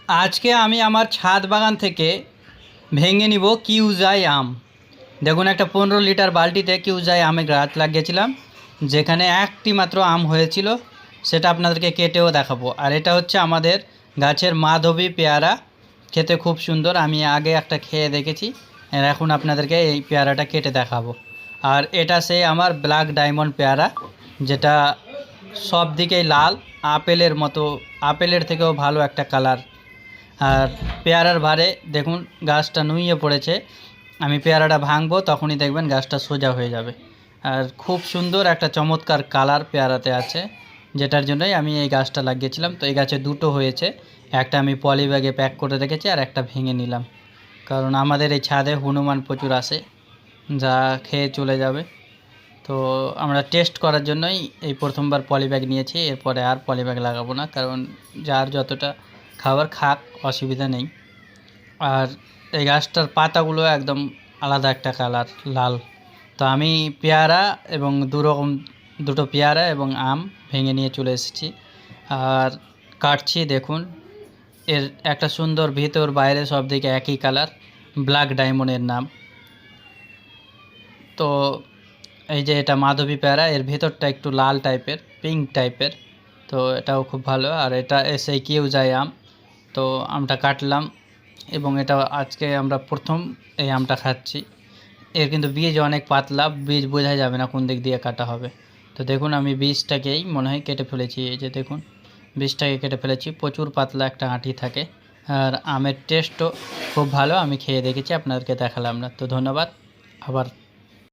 আজকে আমি আমার ছাদ বাগান থেকে ভেঙে নিব কিউজাই আম। দেখুন, একটা 15 লিটার বালতিতে কিউজাই আমের গাছ লাগিয়েছিলাম, যেখানে একটি মাত্র আম হয়েছিল। সেটা আপনাদেরকে কেটেও দেখাবো। আর এটা হচ্ছে আমাদের গাছের মাধবী পেয়ারা, খেতে খুব সুন্দর। আমি আগে একটা খেয়ে দেখেছি, আর এখন আপনাদেরকে এই পেয়ারাটা কেটে দেখাবো। আর এটা সেই আমার ব্ল্যাক ডায়মন্ড পেয়ারা, যেটা সব দিকেই লাল, আপেলের মতো, আপেলের থেকেও ভালো একটা কালার। আর পেয়ারার ভারে দেখুন গাছটা নুইয়ে পড়েছে। আমি পেয়ারাটা ভাঙবো, তখনই দেখবেন গাছটা সোজা হয়ে যাবে। আর খুব সুন্দর একটা চমৎকার কালার পেয়ারাতে আছে, যেটার জন্যই আমি এই গাছটা লাগিয়েছিলাম। তো এই গাছে দুটো হয়েছে, একটা আমি পলি ব্যাগে প্যাক করে রেখেছি, আর একটা ভেঙে নিলাম, কারণ আমাদের এই ছাদে হনুমান প্রচুর আসে, যা খেয়ে চলে যাবে। তো আমরা টেস্ট করার জন্যই এই প্রথমবার পলি ব্যাগ নিয়েছি। এরপরে আর পলি ব্যাগ লাগাবো না, কারণ যার যতটা খাবার খাক, অসুবিধা নেই। আর এই গাছটার পাতাগুলো একদম আলাদা একটা কালার, লাল। তো আমি পেয়ারা এবং দুটো পেয়ারা এবং আম ভেঙে নিয়ে চলে এসেছি, আর কাটছি। দেখুন, এর একটা সুন্দর ভিতর বাইরে সব দিকে একই কালার, ব্ল্যাক ডায়মন্ডের নাম। তো এই যে এটা মাধবী পেয়ারা, এর ভেতরটা একটু লাল টাইপের, পিঙ্ক টাইপের। তো এটাও খুব ভালো। আর এটা এসে কিউজাই আম। তো আমটা কাটলাম, এবং এটা আজকে আমরা প্রথম এই আমটা খাচ্ছি। এর কিন্তু বীজ অনেক পাতলা, বীজ বোঝা যাবে না কোন দিক দিয়ে কাটা হবে। তো দেখুন, আমি বীজটাকেই মনে হয় কেটে ফেলেছি। এই যে দেখুন, বীজটাকে কেটে ফেলেছি। প্রচুর পাতলা একটা আঁটি থাকে। আর আমের টেস্টও খুব ভালো, আমি খেয়ে দেখেছি, আপনাদেরকে দেখালাম না। তো ধন্যবাদ। আবার